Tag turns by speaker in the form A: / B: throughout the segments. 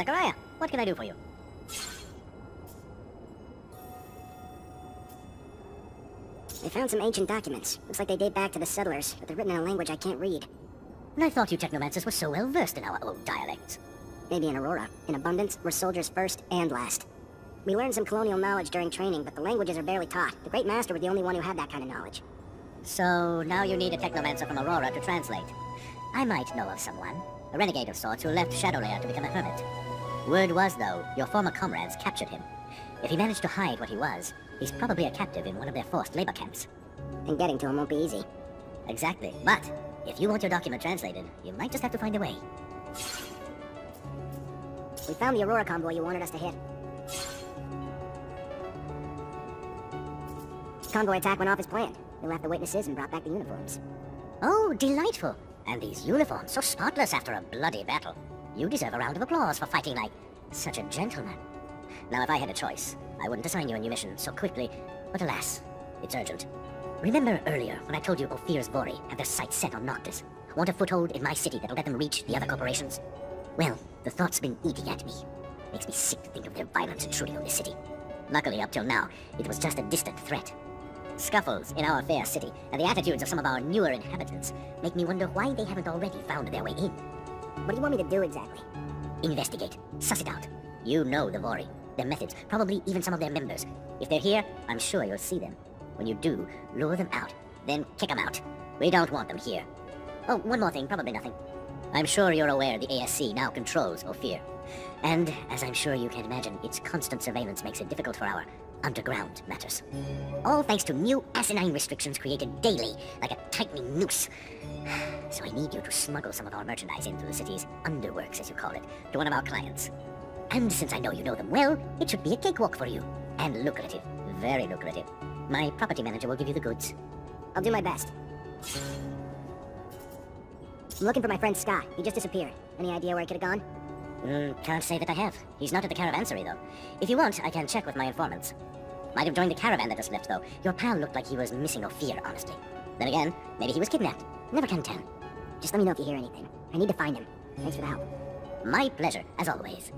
A: Zachariah, what can I do for you?
B: They found some ancient documents. Looks like they date back to the settlers, but they're written in a language I can't read.
A: And I thought you Technomancers were so well versed in our old dialects.
B: Maybe in Aurora, in Abundance, we're soldiers first and last. We learned some colonial knowledge during training, but the languages are barely taught. The Great Master was the only one who had that kind of knowledge.
A: So now you need a Technomancer from Aurora to translate. I might know of someone, a renegade of sorts who left Shadowlayer to become a hermit. Word was, though, your former comrades captured him. If he managed to hide what he was, he's probably a captive in one of their forced labor camps.
B: And getting to him won't be easy.
A: Exactly, but if you want your document translated, you might just have to find a way.
B: We found the Aurora convoy you wanted us to hit. Convoy attack went off as planned. They left the witnesses and brought back the uniforms.
A: Oh, delightful! And these uniforms, so spotless after a bloody battle. You deserve a round of applause for fighting like such a gentleman. Now, if I had a choice, I wouldn't assign you a new mission so quickly, but alas, it's urgent. Remember earlier when I told you Ophir's Vori have their sights set on Noctis? Want a foothold in my city that'll let them reach the other corporations? Well, the thought's been eating at me. Makes me sick to think of their violence intruding on this city. Luckily, up till now, it was just a distant threat. Scuffles in our fair city, and the attitudes of some of our newer inhabitants make me wonder why they haven't already found their way in.
B: What do you want me to do exactly?
A: Investigate. Suss it out. You know the Vori, their methods, probably even some of their members. If they're here, I'm sure you'll see them. When you do, lure them out, then kick them out. We don't want them here. Oh, one more thing, probably nothing. I'm sure you're aware the ASC now controls Ophir. And, as I'm sure you can imagine, its constant surveillance makes it difficult for our underground matters. All thanks to new asinine restrictions created daily, like a tightening noose. So I need you to smuggle some of our merchandise into the city's underworks, as you call it, to one of our clients. And since I know you know them well, it should be a cakewalk for you. And lucrative. Very lucrative. My property manager will give you the goods.
B: I'll do my best. I'm looking for my friend Scott. He just disappeared. Any idea where he could have gone?
A: Can't say that I have. He's not at the caravanserai, though. If you want, I can check with my informants. Might have joined the caravan that just left, though. Your pal looked like he was missing Ophir, honestly. Then again, maybe he was kidnapped. Never can tell.
B: Just let me know if you hear anything. I need to find him. Thanks for the help.
A: My pleasure, as always.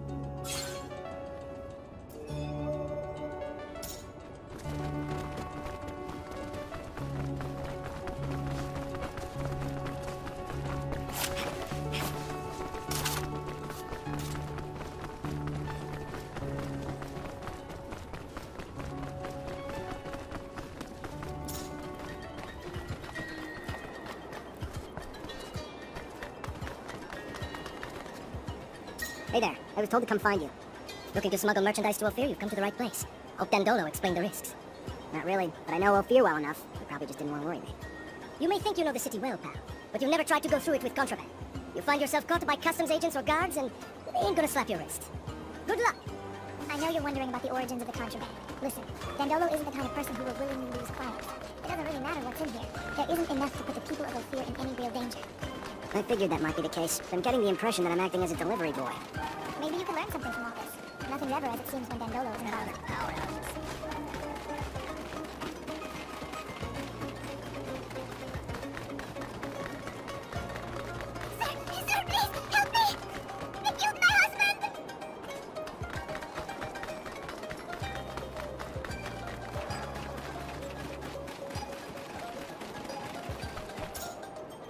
B: Hey there, I was told to come find you. Looking to smuggle merchandise to Ophir? You've come to the right place. Hope Dandolo explained the risks. Not really, but I know Ophir well enough. You probably just didn't want to worry me. You may think you know the city well, pal, but you've never tried to go through it with contraband. You'll find yourself caught by customs agents or guards, and they ain't gonna slap your wrist. Good luck!
C: I know you're wondering about the origins of the contraband. Listen, Dandolo isn't the kind of person who will willingly lose clients. It doesn't really matter what's in here. There isn't enough to put the people of Ophir in any real danger.
B: I figured that might be the case, but I'm getting the impression that I'm acting as a delivery boy.
C: Maybe you can learn something from all this. Nothing's ever as it seems when Dandolo is involved. Sir, please, help me! They killed my husband!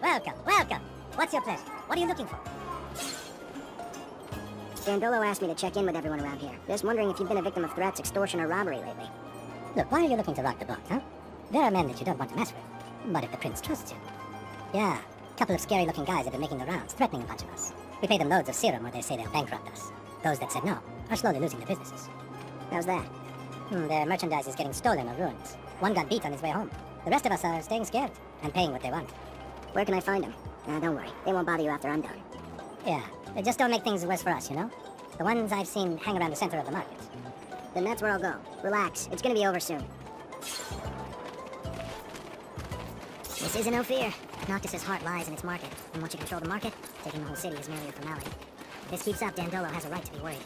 A: Welcome, welcome. What's your pleasure? What are you looking for?
B: Dandolo asked me to check in with everyone around here. Just wondering if you've been a victim of threats, extortion, or robbery lately.
A: Look, why are you looking to rock the boat, huh? There are men that you don't want to mess with. But if the prince trusts you... Yeah, a couple of scary-looking guys have been making the rounds, threatening a bunch of us. We pay them loads of serum or they say they'll bankrupt us. Those that said no are slowly losing their businesses.
B: How's that?
A: Their merchandise is getting stolen or ruined. One got beat on his way home. The rest of us are staying scared and paying what they want.
B: Where can I find them? Don't worry. They won't bother you after I'm done.
A: Yeah, they just don't make things worse for us, you know? The ones I've seen hang around the center of the market.
B: Then that's where I'll go. Relax. It's gonna be over soon. This isn't Ophir. Noctis' heart lies in its market. And once you control the market, taking the whole city is merely a formality. If this keeps up, Dandolo has a right to be worried.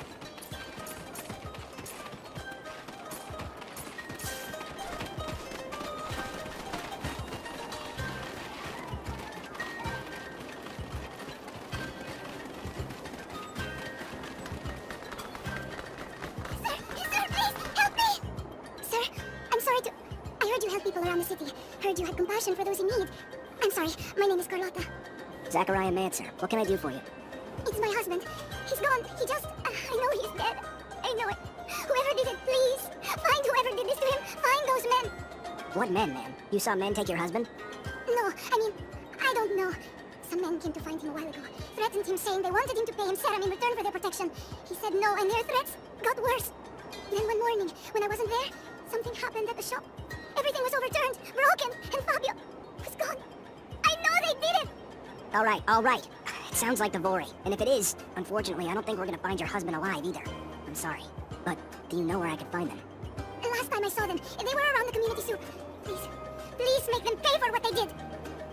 C: Heard you help people around the city. Heard you had compassion for those in need. I'm sorry, my name is Carlotta.
B: Zachariah Mancer. What can I do for you?
C: It's my husband. He's gone. He just... I know he's dead. I know it. Whoever did it, please. Find whoever did this to him. Find those men.
B: What men, ma'am? You saw men take your husband?
C: No, I mean, I don't know. Some men came to find him a while ago. Threatened him, saying they wanted him to pay him serum in return for their protection. He said no, and their threats got worse. Then one morning, when I wasn't there, something happened at the shop. Everything was overturned, broken, and Fabio was gone. I know they did it!
B: All right. It sounds like the Vori. And if it is, unfortunately, I don't think we're gonna find your husband alive either. I'm sorry. But do you know where I could find them?
C: Last time I saw them, they were around the community soup. Please make them pay for what they did.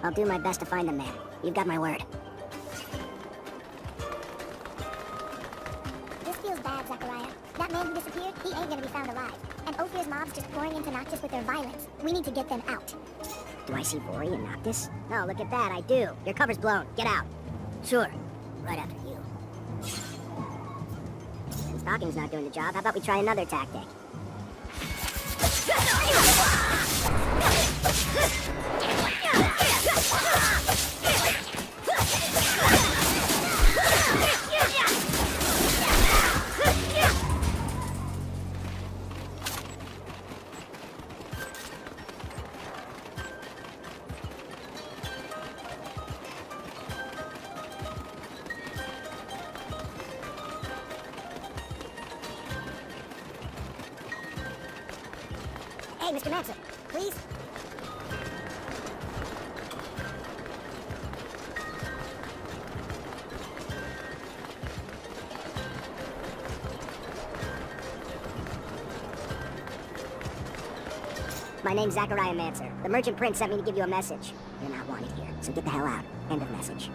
B: I'll do my best to find them, ma'am. You've got my word.
C: This feels bad, Zachariah. That man who disappeared, he ain't gonna be found alive. And Ophir's mob's just pouring into Noctis with their violence. We need to get them out.
B: Do I see Vori and Noctis? Oh, look at that, I do. Your cover's blown. Get out. Sure. Right after you. Since Stocking's not doing the job, how about we try another tactic? Hey, Mr. Manson, please? My name's Zachariah Mancer. The merchant prince sent me to give you a message. You're not wanted here, so get the hell out. End of message.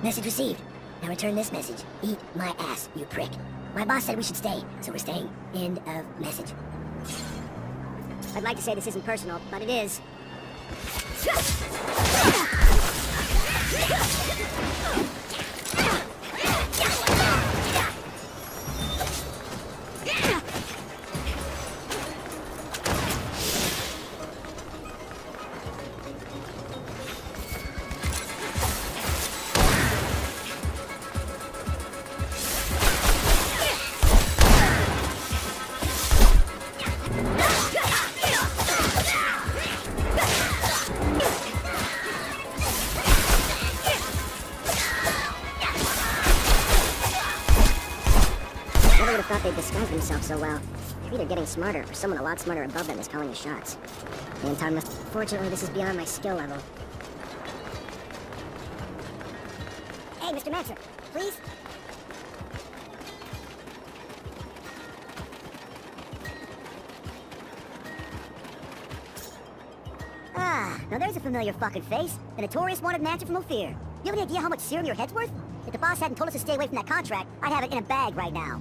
A: Message received. Now return this message. Eat my ass, you prick. My boss said we should stay, so we're staying. End of message.
B: I'd like to say this isn't personal, but it is. Thought they'd disguise themselves so well. They're either getting smarter, or someone a lot smarter above them is calling the shots. Fortunately, this is beyond my skill level. Hey, Mr. Manson, please? Ah, now there's a familiar fucking face. The notorious wanted Manson from Ophir. You have any idea how much serum your head's worth? If the boss hadn't told us to stay away from that contract, I'd have it in a bag right now.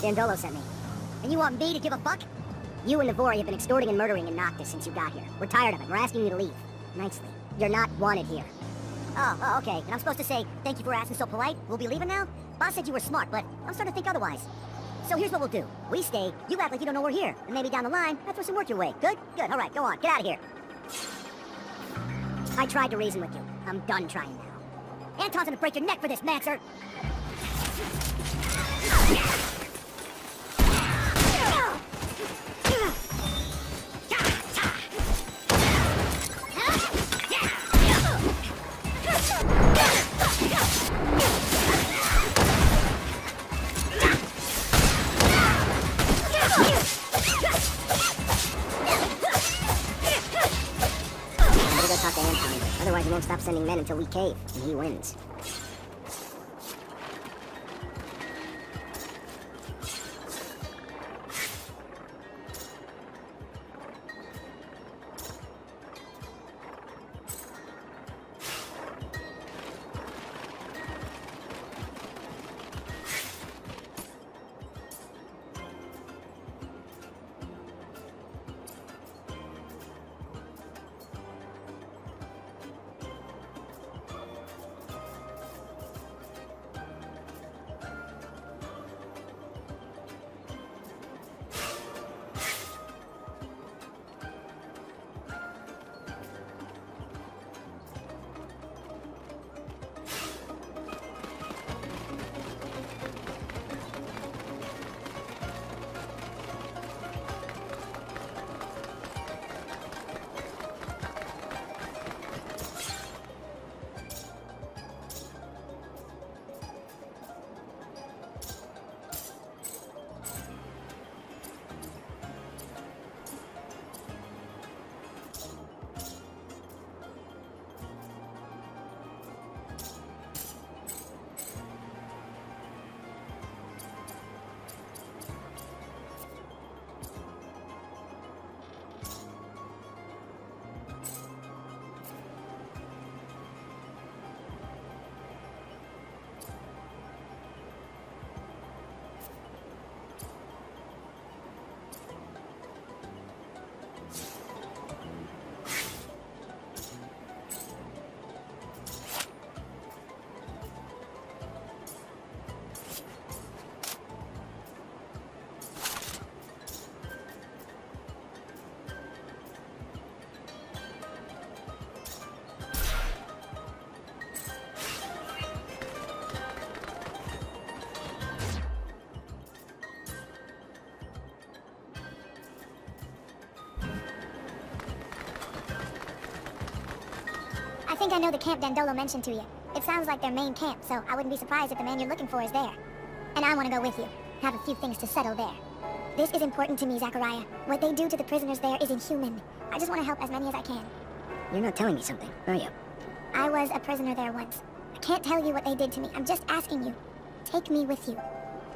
B: Dandolo sent me. And you want me to give a fuck? You and Navori have been extorting and murdering in Noctis since you got here. We're tired of it. We're asking you to leave. Nicely. You're not wanted here. Oh, okay. And I'm supposed to say, thank you for asking so polite. We'll be leaving now? Boss said you were smart, but I'm starting to think otherwise. So here's what we'll do. We stay, you act like you don't know we're here. And maybe down the line, I'll throw some work your way. Good? Good. All right, go on. Get out of here. I tried to reason with you. I'm done trying now. Anton's gonna break your neck for this, Mancer! Talk to Anton. Otherwise, he won't stop sending men until we cave, and he wins.
C: think I know the camp Dandolo mentioned to you. It sounds like their main camp, so I wouldn't be surprised if the man you're looking for is there. And I want to go with you. Have a few things to settle there. This is important to me, Zachariah. What they do to the prisoners there is inhuman. I just want to help as many as I can.
A: You're not telling me something, are you?
C: I was a prisoner there once. I can't tell you what they did to me. I'm just asking you. Take me with you.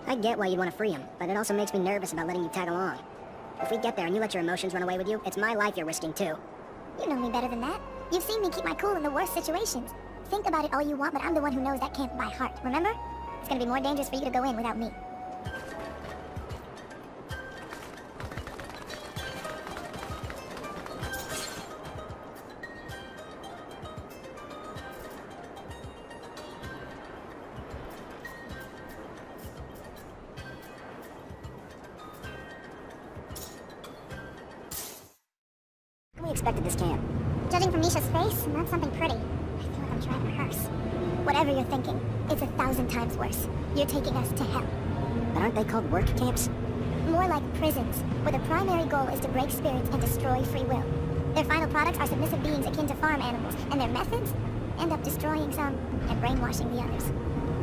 B: I get why you'd want to free him, but it also makes me nervous about letting you tag along. If we get there and you let your emotions run away with you, it's my life you're risking too.
C: You know me better than that. You've seen me keep my cool in the worst situations. Think about it all you want, but I'm the one who knows that camp by heart, remember? It's gonna be more dangerous for you to go in without me.
B: We expected this camp.
C: Judging from Misha's face, not something pretty. I feel like I'm trying to rehearse. Whatever you're thinking, it's 1,000 times worse. You're taking us to hell.
B: But aren't they called work camps?
C: More like prisons, where the primary goal is to break spirits and destroy free will. Their final products are submissive beings akin to farm animals, and their methods end up destroying some and brainwashing the others.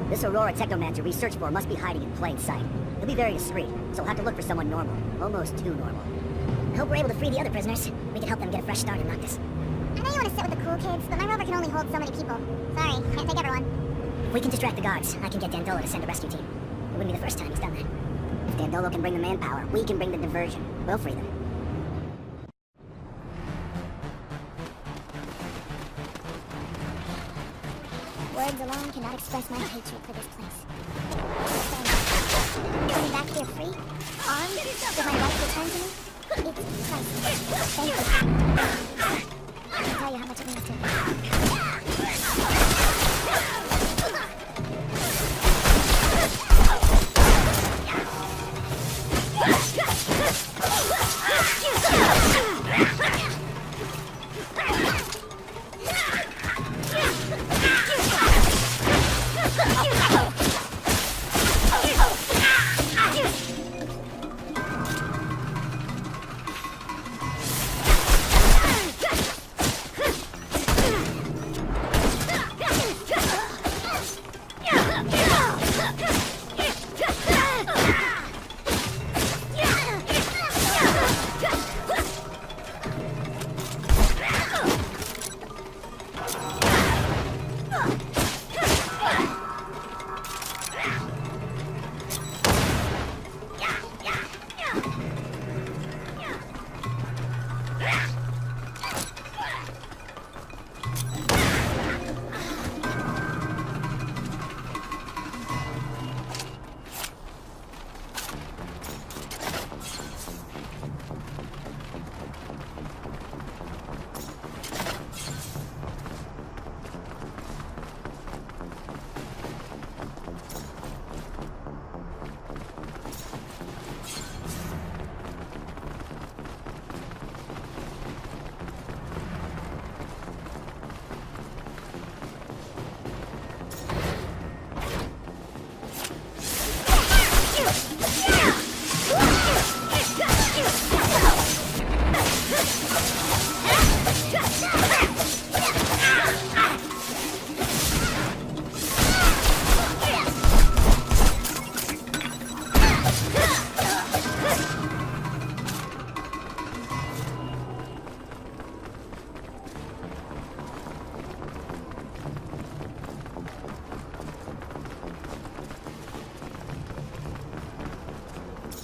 B: This Aurora Technomancer we search for must be hiding in plain sight. He'll be very discreet, so we'll have to look for someone normal. Almost too normal.
A: I hope we're able to free the other prisoners. We can help them get a fresh start in Noctis.
C: I know you want to sit with the cool kids, but my rover can only hold so many people. Sorry, can't take everyone.
A: If we can distract the guards, I can get Dandolo to send a rescue team. It wouldn't be the first time he's done that.
B: If Dandolo can bring the manpower, we can bring the diversion. We'll free them.
C: Words alone cannot express my hatred for this place. Coming back here free, armed, with my rights returned to me, it's priceless. Thank you. I can't tell you how much it means to me.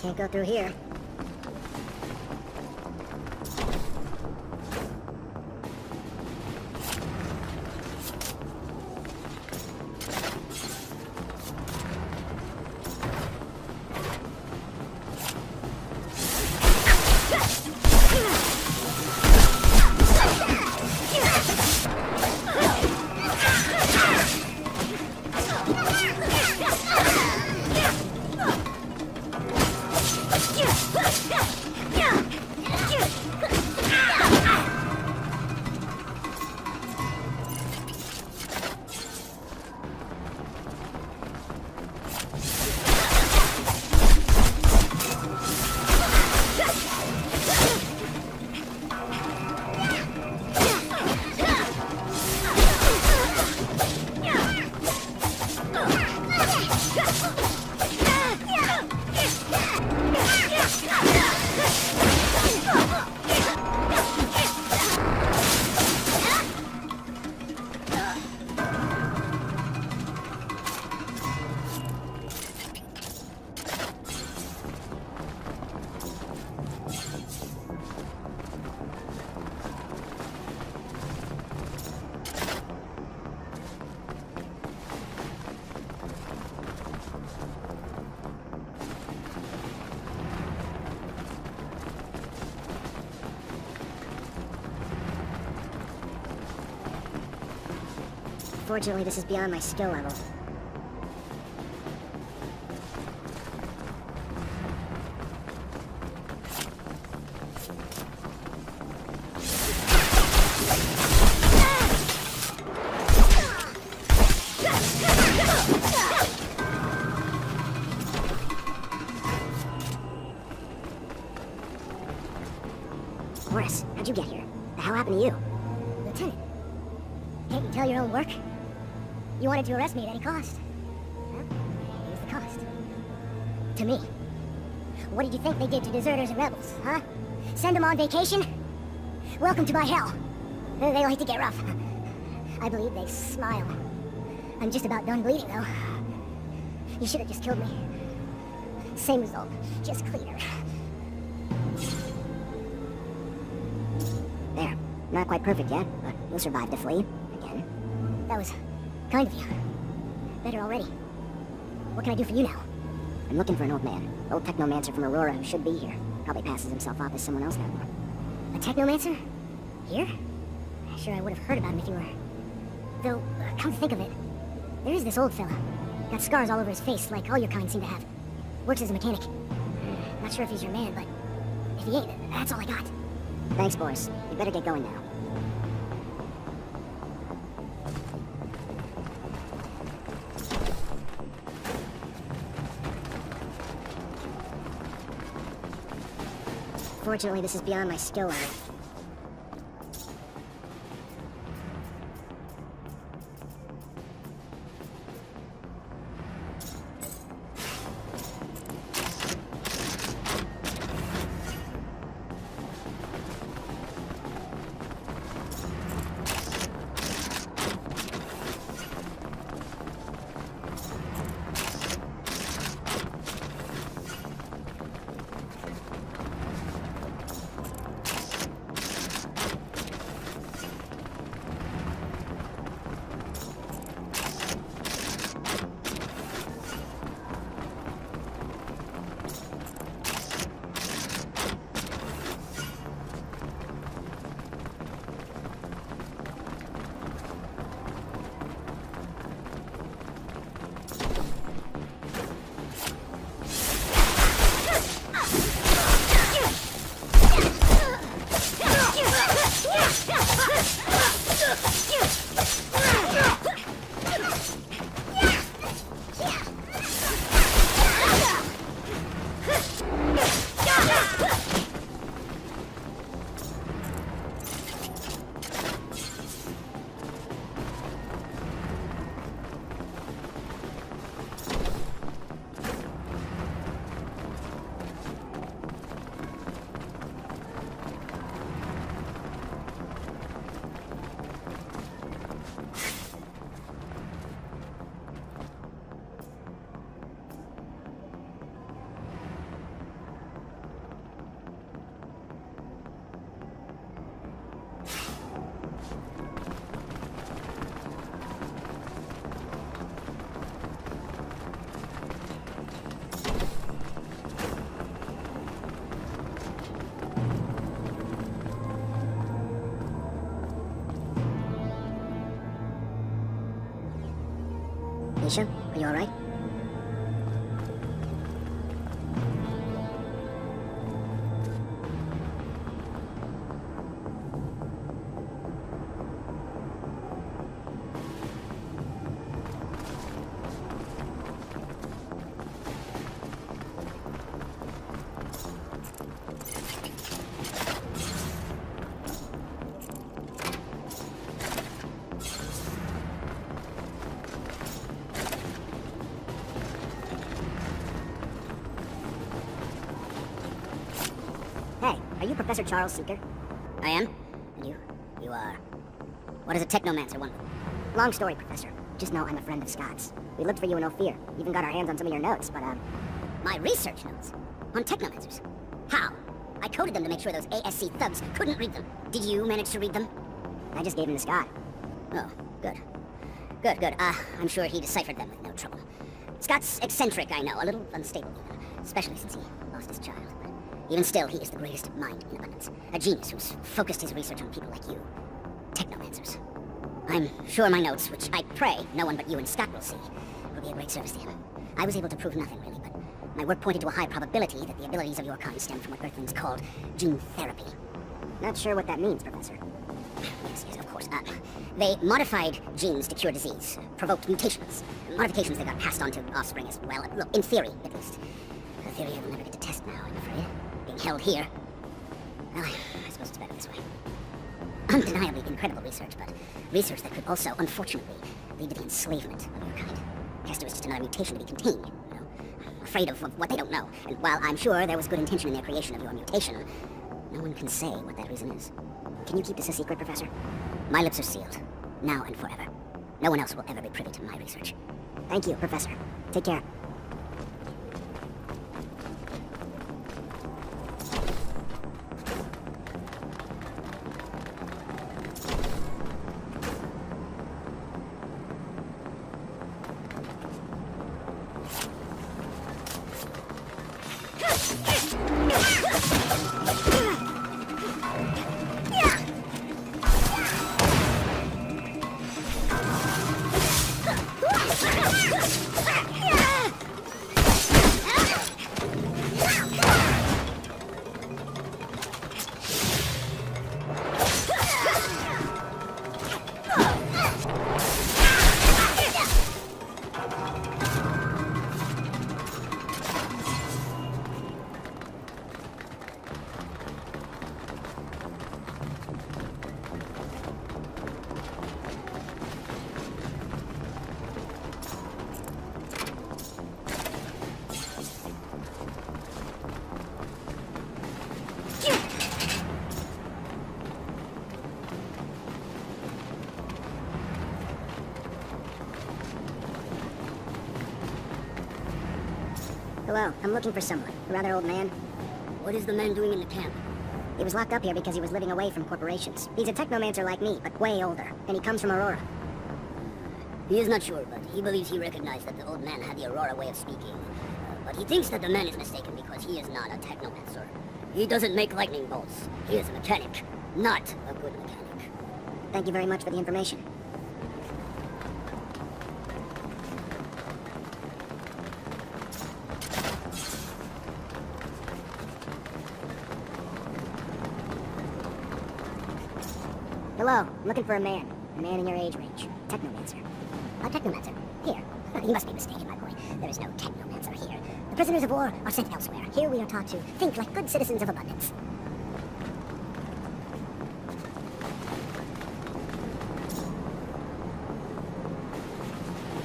B: Can't go through here.
C: Yeah!
B: Unfortunately, this is beyond my skill level.
C: Horace, how'd you get here? The hell happened to you?
B: Lieutenant, can't you tell your own work? You wanted to arrest me at any cost. Well, here's the cost. To me. What did you think they did to deserters and rebels, huh? Send them on vacation? Welcome to my hell. They like to get rough. I believe they smile. I'm just about done bleeding, though. You should have just killed me. Same result, just cleaner.
C: There. Not quite perfect yet, but you'll survive the flee. Again.
B: That was kind of you. Better already. What can I do for you now?
C: I'm looking for an old man. Old Technomancer from Aurora who should be here. Probably passes himself off as someone else now.
B: A Technomancer? Here? Sure, I would have heard about him if you were... Though, come to think of it, there is this old fella. Got scars all over his face, like all your kind seem to have. Works as a mechanic. Not sure if he's your man, but if he ain't, that's all I got.
C: Thanks, Boris. You better get going now.
B: Fortunately, this is beyond my skill level.
C: Nisha, are you alright? Hey, are you Professor Charles Seeker?
A: I am? And you are... What does a Technomancer want?
C: Long story, Professor. Just know I'm a friend of Scott's. We looked for you in Ophir. Even got our hands on some of your notes, but,
A: My research notes? On Technomancers? How? I coded them to make sure those ASC thugs couldn't read them. Did you manage to read them?
C: I just gave them to Scott.
A: Oh, good. Good. I'm sure he deciphered them with no trouble. Scott's eccentric, I know, a little unstable even, especially since he lost his child. But even still, he is the greatest mind in abundance. A genius who's focused his research on people like you. Technomancers. I'm sure my notes, which I pray no one but you and Scott will see, will be a great service to him. I was able to prove nothing, really, but my work pointed to a high probability that the abilities of your kind stem from what Earthlings called gene therapy.
B: Not sure what that means, Professor.
A: Yes, of course. They modified genes to cure disease, provoked mutations, modifications that got passed on to offspring as well. Look, in theory, at least. A theory I will never get to test now, I'm afraid. Being held here. Well, I suppose it's better this way. Undeniably incredible research, but research that could also, unfortunately, lead to the enslavement of your kind. Castor is just another mutation to be contained, you know? Afraid of what they don't know. And while I'm sure there was good intention in their creation of your mutation, no one can say what that reason is.
B: Can you keep this a secret, Professor?
A: My lips are sealed, now and forever. No one else will ever be privy to my research.
B: Thank you, Professor. Take care. Hello, I'm looking for someone. A rather old man.
A: What is the man doing in the camp?
B: He was locked up here because he was living away from corporations. He's a Technomancer like me, but way older. And he comes from Aurora.
A: He is not sure, but he believes he recognized that the old man had the Aurora way of speaking. But he thinks that the man is mistaken because he is not a Technomancer. He doesn't make lightning bolts. He is a mechanic, not a good mechanic.
B: Thank you very much for the information. Hello, I'm looking for a man. A man in your age range. Technomancer.
A: A Technomancer? Here. You must be mistaken, my boy. There is no Technomancer here. The prisoners of war are sent elsewhere. Here we are taught to think like good citizens of abundance.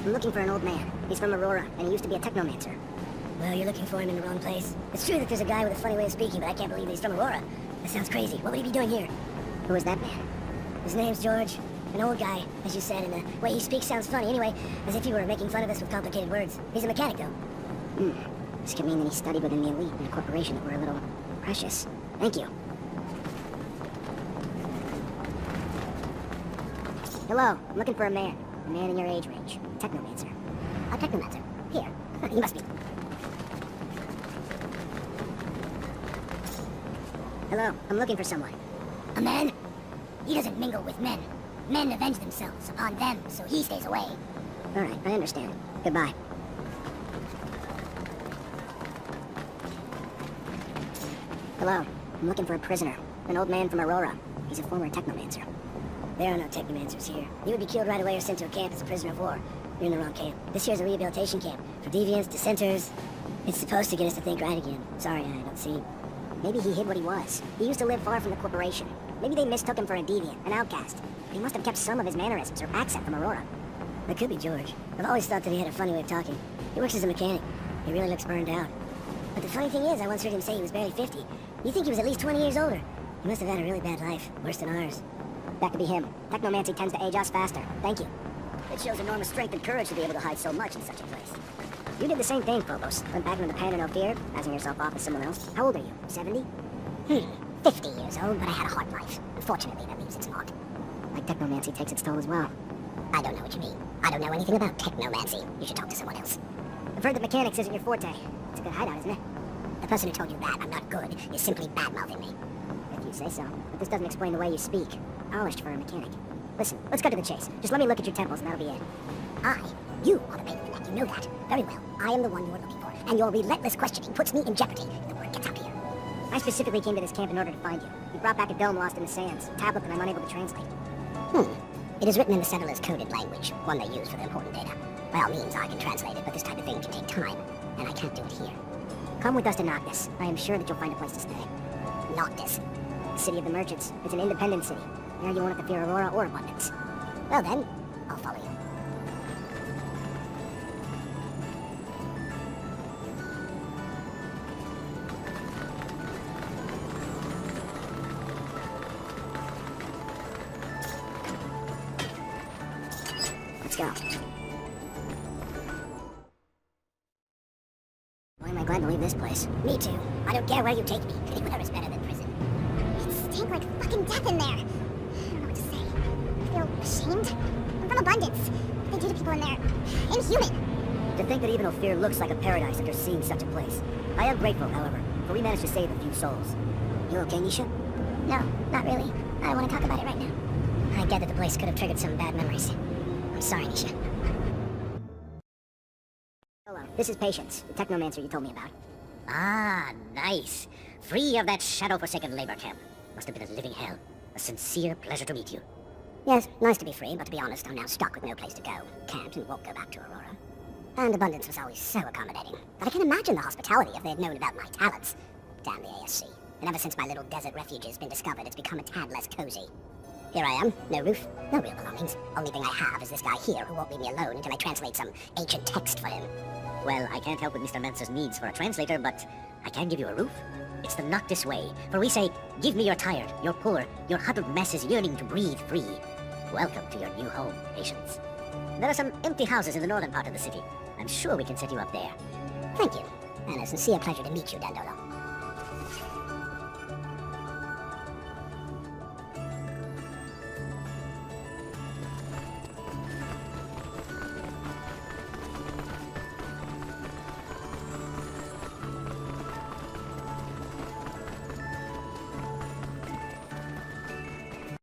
B: I'm looking for an old man. He's from Aurora, and he used to be a Technomancer.
A: Well, you're looking for him in the wrong place. It's true that there's a guy with a funny way of speaking, but I can't believe that he's from Aurora. That sounds crazy. What would he be doing here?
B: Who is that man?
A: His name's George. An old guy, as you said, and the way he speaks sounds funny anyway, as if he were making fun of us with complicated words. He's a mechanic, though.
B: This could mean that he studied within the elite in a corporation that were a little precious. Thank you. Hello, I'm looking for a man. A man in your age range. Technomancer.
A: A Technomancer? Here. You must be.
B: Hello, I'm looking for someone.
A: A man? He doesn't mingle with men. Men avenge themselves upon them, so he stays away.
B: Alright, I understand. Goodbye. Hello, I'm looking for a prisoner. An old man from Aurora. He's a former Technomancer.
A: There are no Technomancers here. You would be killed right away or sent to a camp as a prisoner of war. You're in the wrong camp. This here's a rehabilitation camp for deviants, dissenters. It's supposed to get us to think right again. Sorry, I don't see.
B: Maybe he hid what he was. He used to live far from the corporation. Maybe they mistook him for a deviant, an outcast. He must have kept some of his mannerisms or accent from Aurora.
A: That could be George. I've always thought that he had a funny way of talking. He works as a mechanic. He really looks burned out. But the funny thing is, I once heard him say he was barely 50. You think he was at least 20 years older. He must have had a really bad life, worse than ours.
B: That could be him. Technomancy tends to age us faster. Thank you. It shows enormous strength and courage to be able to hide so much in such a place. You did the same thing, Phobos. Went back into the pen in no fear, passing yourself off as someone else. How old are you? 70?
A: 50 years old, but I had a hard life. Unfortunately, that leaves its mark.
B: Like technomancy takes its toll as well.
A: I don't know what you mean. I don't know anything about technomancy. You should talk to someone else.
B: I've heard that mechanics isn't your forte. It's a good hideout, isn't it?
A: The person who told you that I'm not good is simply bad-mouthing me.
B: If you say so. But this doesn't explain the way you speak. Polished for a mechanic. Listen, let's cut to the chase. Just let me look at your temples and that'll be it. You are the main event, you know that. Very well, I am the one you're looking for, and your relentless questioning puts me in jeopardy if the word gets out here. I specifically came to this camp in order to find you. You brought back a dome lost in the sands, a tablet that I'm unable to translate. It is written in the settlers' coded language, one they use for their important data. By all means, I can translate it, but this type of thing can take time, and I can't do it here. Come with us to Noctis. I am sure that you'll find a place to stay. Noctis? The city of the merchants. It's an independent city. There you won't have to fear Aurora or abundance. Well then, I'll follow you. Let's go. Boy, am I glad to leave this place. Me too. I don't care where you take me. Anywhere is better than prison.
C: It stank like fucking death in there. I don't know what to say. I feel ashamed. I'm from abundance. What they do to people in there, inhuman.
B: To think that even Ophir looks like a paradise after seeing such a place. I am grateful, however, for we managed to save a few souls. You okay, Nisha?
C: No, not really. I don't want to talk about it right now.
B: I get that the place could have triggered some bad memories. I'm sorry, Nisha. Hello, this is Patience, the Technomancer you told me about.
A: Ah, nice. Free of that shadow-forsaken labor camp. Must have been a living hell. A sincere pleasure to meet you.
B: Yes, nice to be free, but to be honest, I'm now stuck with no place to go. Can't and won't go back to Aurora. And Abundance was always so accommodating. But I can imagine the hospitality if they had known about my talents. Damn the ASC. And ever since my little desert refuge has been discovered, it's become a tad less cozy. Here I am, no roof, no real belongings. Only thing I have is this guy here who won't leave me alone until I translate some ancient text for him.
A: Well, I can't help with Mr. Mancer's needs for a translator, but I can give you a roof. It's the Noctis way, for we say, give me your tired, your poor, your huddled masses yearning to breathe free. Welcome to your new home, Patience. There are some empty houses in the northern part of the city. I'm sure we can set you up there.
B: Thank you, and a sincere pleasure to meet you, Dandolo.